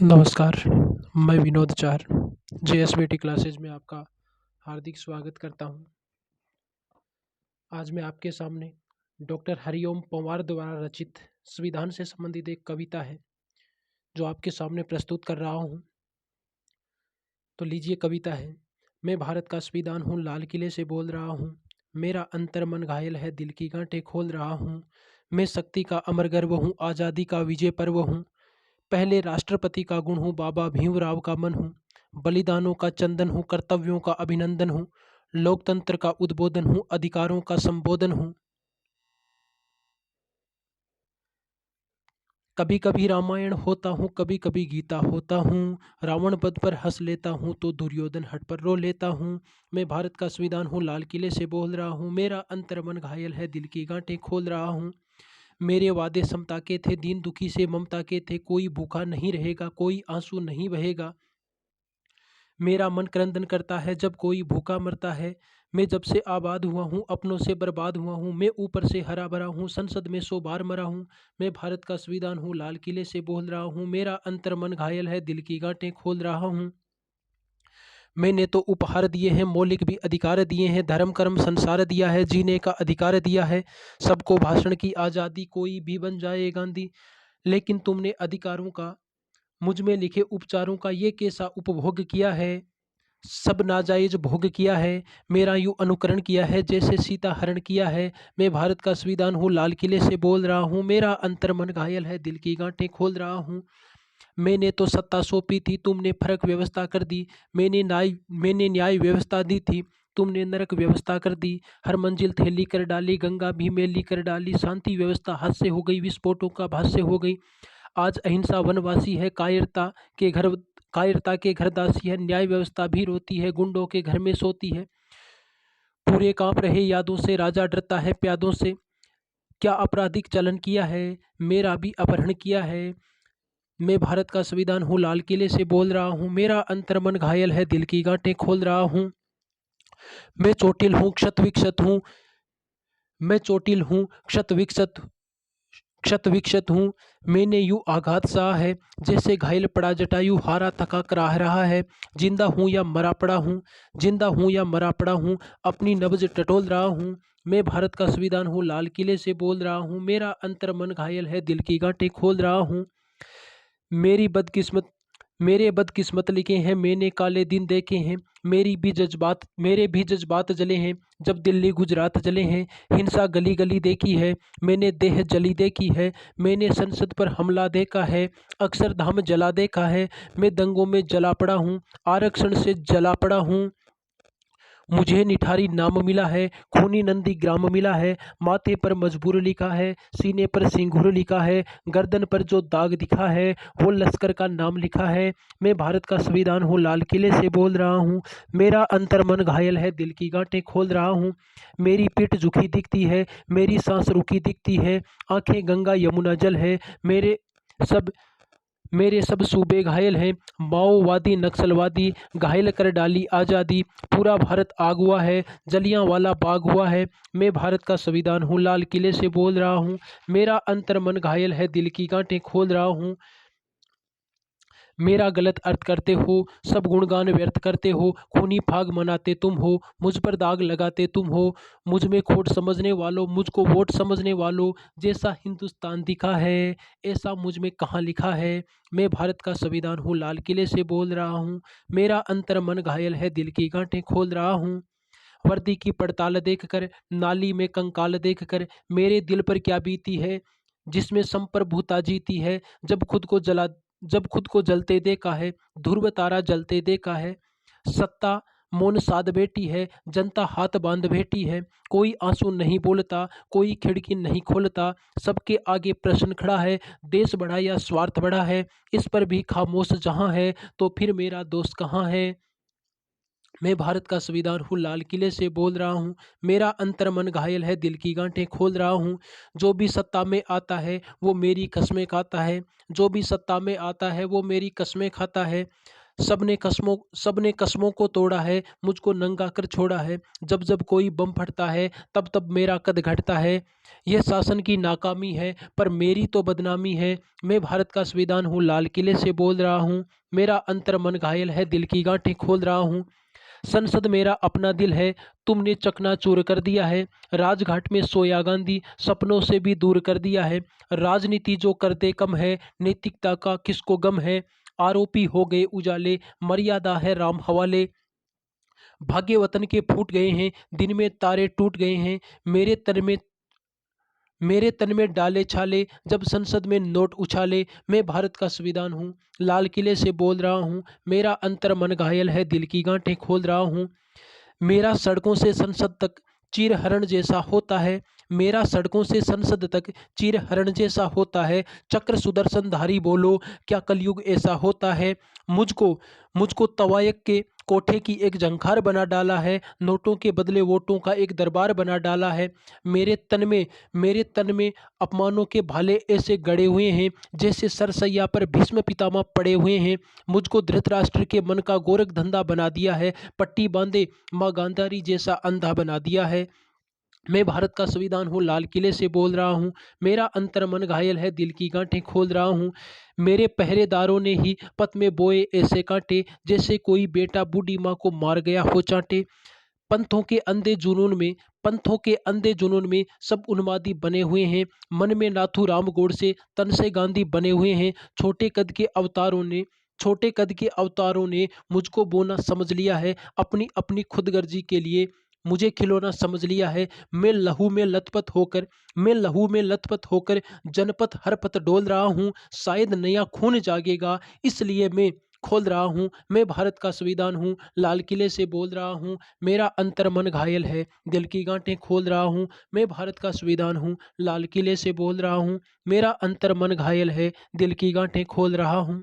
नमस्कार, मैं विनोद चार जेएसबीटी क्लासेज में आपका हार्दिक स्वागत करता हूं। आज मैं आपके सामने डॉक्टर हरिओम पंवार द्वारा रचित संविधान से संबंधित एक कविता है जो आपके सामने प्रस्तुत कर रहा हूं। तो लीजिए, कविता है। मैं भारत का संविधान हूँ, लाल किले से बोल रहा हूँ। मेरा अंतर मन घायल है, दिल की गांठें खोल रहा हूँ। मैं शक्ति का अमर गर्व हूँ, आज़ादी का विजय पर्व हूँ। पहले राष्ट्रपति का गुण हूँ, बाबा भीमराव का मन हूँ। बलिदानों का चंदन हूँ, कर्तव्यों का अभिनंदन हूँ। लोकतंत्र का उद्बोधन हूँ, अधिकारों का संबोधन हूँ। कभी कभी रामायण होता हूँ, कभी कभी गीता होता हूँ। रावण वध पर हंस लेता हूँ तो दुर्योधन हट पर रो लेता हूँ। मैं भारत का संविधान हूँ, लाल किले से बोल रहा हूँ। मेरा अंतर मन घायल है, दिल की गांठें खोल रहा हूँ। मेरे वादे समता के थे, दीन दुखी से ममता के थे। कोई भूखा नहीं रहेगा, कोई आंसू नहीं बहेगा। मेरा मन क्रंदन करता है जब कोई भूखा मरता है। मैं जब से आबाद हुआ हूँ, अपनों से बर्बाद हुआ हूँ। मैं ऊपर से हरा भरा हूँ, संसद में 100 बार मरा हूँ। मैं भारत का संविधान हूँ, लाल किले से बोल रहा हूँ। मेरा अंतर मन घायल है, दिल की गांठें खोल रहा हूँ। मैंने तो उपहार दिए हैं, मौलिक भी अधिकार दिए हैं। धर्म कर्म संसार दिया है, जीने का अधिकार दिया है। सबको भाषण की आज़ादी, कोई भी बन जाए गांधी। लेकिन तुमने अधिकारों का, मुझ में लिखे उपचारों का ये कैसा उपभोग किया है। सब नाजायज भोग किया है, मेरा यूं अनुकरण किया है जैसे सीता हरण किया है। मैं भारत का संविधान हूँ, लाल किले से बोल रहा हूँ। मेरा अंतर मन घायल है, दिल की गांठें खोल रहा हूँ। मैंने तो सत्ता सौंपी थी, तुमने फर्क व्यवस्था कर दी। मैंने न्याय व्यवस्था दी थी, तुमने नरक व्यवस्था कर दी। हर मंजिल थैली कर डाली, गंगा भी मैली कर डाली। शांति व्यवस्था हाथ से हो गई, विस्फोटों का भाष्य हो गई। आज अहिंसा वनवासी है, कायरता के घर दासी है। न्याय व्यवस्था भी रोती है, गुंडों के घर में सोती है। पूरे कांप रहे यादों से, राजा डरता है प्यादों से। क्या आपराधिक चलन किया है, मेरा भी अपहरण किया है। मैं भारत का संविधान हूँ, लाल किले से बोल रहा हूँ। मेरा अंतर मन घायल है, दिल की गांठें खोल रहा हूँ। मैं चोटिल हूँ, क्षत विक्षत हूँ। मैं चोटिल हूँ, क्षत विक्षत हूँ। मैंने यूं आघात सहा है जैसे घायल पड़ा जटायु, हारा थका कराह रहा है। जिंदा हूँ या मरा पड़ा हूँ, जिंदा हूँ या मरा पड़ा हूँ। अपनी नब्ज टटोल रहा हूँ। मैं भारत का संविधान हूँ, लाल किले से बोल रहा हूँ। मेरा अंतर मन घायल है, दिल की गांठें खोल रहा हूँ। मेरी बदकिस्मत मेरे बदकिस्मत लिखे हैं, मैंने काले दिन देखे हैं। मेरे भी जज्बात जले हैं जब दिल्ली गुजरात जले हैं। हिंसा गली गली देखी है, मैंने देह जली देखी है। मैंने संसद पर हमला देखा है, अक्षरधाम जला देखा है। मैं दंगों में जला पड़ा हूँ, आरक्षण से जला पड़ा हूँ। मुझे निठारी नाम मिला है, खूनी नंदी ग्राम मिला है। माथे पर मजबूर लिखा है, सीने पर सिंगूर लिखा है। गर्दन पर जो दाग दिखा है वो लश्कर का नाम लिखा है। मैं भारत का संविधान हूँ, लाल किले से बोल रहा हूँ। मेरा अंतर मन घायल है, दिल की गांठें खोल रहा हूँ। मेरी पीठ झुकी दिखती है, मेरी सांस रुकी दिखती है। आंखें गंगा यमुना जल है। सब मेरे सब सूबे घायल हैं, माओवादी नक्सलवादी घायल कर डाली आज़ादी। पूरा भारत आग हुआ है, जलियांवाला बाग हुआ है। मैं भारत का संविधान हूँ, लाल किले से बोल रहा हूँ। मेरा अंतर मन घायल है, दिल की गांठें खोल रहा हूँ। मेरा गलत अर्थ करते हो, सब गुणगान व्यर्थ करते हो। खूनी फाग मनाते तुम हो, मुझ पर दाग लगाते तुम हो। मुझ में खोट समझने वालों, मुझको वोट समझने वालों। जैसा हिंदुस्तान दिखा है ऐसा मुझ में कहाँ लिखा है। मैं भारत का संविधान हूँ, लाल किले से बोल रहा हूँ। मेरा अंतर मन घायल है, दिल की गांठें खोल रहा हूँ। वर्दी की पड़ताल देखकर, नाली में कंकाल देखकर मेरे दिल पर क्या बीती है। जिसमें संप्रभुता जीती है, जब खुद को जलते देखा है, ध्रुव तारा जलते देखा है। सत्ता मौन साध बैठी है, जनता हाथ बांध बैठी है। कोई आंसू नहीं बोलता, कोई खिड़की नहीं खोलता। सबके आगे प्रश्न खड़ा है, देश बड़ा या स्वार्थ बड़ा है। इस पर भी खामोश जहां है तो फिर मेरा दोस्त कहाँ है। मैं भारत का संविधान हूँ, लाल किले से बोल रहा हूँ। मेरा अंतर मन घायल है, दिल की गांठें खोल रहा हूँ। जो भी सत्ता में आता है वो मेरी कस्में खाता है, जो भी सत्ता में आता है वो मेरी कस्में खाता है। सबने कस्मों को तोड़ा है, मुझको नंगा कर छोड़ा है। जब जब कोई बम फटता है, तब तब मेरा कद घटता है। यह शासन की नाकामी है, पर मेरी तो बदनामी है। मैं भारत का संविधान हूँ, लाल किले से बोल रहा हूँ। मेरा अंतर मन घायल है, दिल की गांठें खोल रहा हूँ। संसद मेरा अपना दिल है, तुमने चकनाचूर कर दिया है। राजघाट में सोया गांधी सपनों से भी दूर कर दिया है। राजनीति जो करते कम है, नैतिकता का किसको गम है। आरोपी हो गए उजाले, मर्यादा है राम हवाले। भाग्य वतन के फूट गए हैं, दिन में तारे टूट गए हैं। मेरे तन में डाले छाले, जब संसद में नोट उछाले। मैं भारत का संविधान हूँ, लाल किले से बोल रहा हूँ। मेरा अंतर मन घायल है, दिल की गांठें खोल रहा हूँ। मेरा सड़कों से संसद तक चीर हरण जैसा होता है। मेरा सड़कों से संसद तक चीर हरण जैसा होता है। चक्र सुदर्शन धारी बोलो, क्या कलयुग ऐसा होता है। मुझको मुझको तवायक के कोठे की एक झंखार बना डाला है। नोटों के बदले वोटों का एक दरबार बना डाला है। मेरे तन में अपमानों के भाले ऐसे गड़े हुए हैं, जैसे सरसैया पर भीष्म पितामह पड़े हुए हैं। मुझको धृतराष्ट्र के मन का गोरख धंधा बना दिया है। पट्टी बांधे माँ गांधारी जैसा अंधा बना दिया है। मैं भारत का संविधान हूँ, लाल किले से बोल रहा हूँ। मेरा अंतर मन घायल है, दिल की गांठें खोल रहा हूँ। मेरे पहरेदारों ने ही पथ में बोए ऐसे कांटे, जैसे कोई बेटा बूढ़ी माँ को मार गया हो चांटे। पंथों के अंधे जुनून में पंथों के अंधे जुनून में सब उन्मादी बने हुए हैं। मन में नाथू राम गोडसे, तन से गांधी बने हुए हैं। छोटे कद के अवतारों ने मुझको बोना समझ लिया है। अपनी अपनी खुदगर्जी के लिए मुझे खिलौना समझ लिया है। मैं लहू में लथपथ होकर जनपथ हर पथ डोल रहा हूँ। शायद नया खून जागेगा, इसलिए मैं खोल रहा हूँ। मैं भारत का संविधान हूँ, लाल किले से बोल रहा हूँ। मेरा अंतर मन घायल है, दिल की गांठें खोल रहा हूँ। मैं भारत का संविधान हूँ, लाल किले से बोल रहा हूँ। मेरा अंतर मन घायल है, दिल की गांठें खोल रहा हूँ।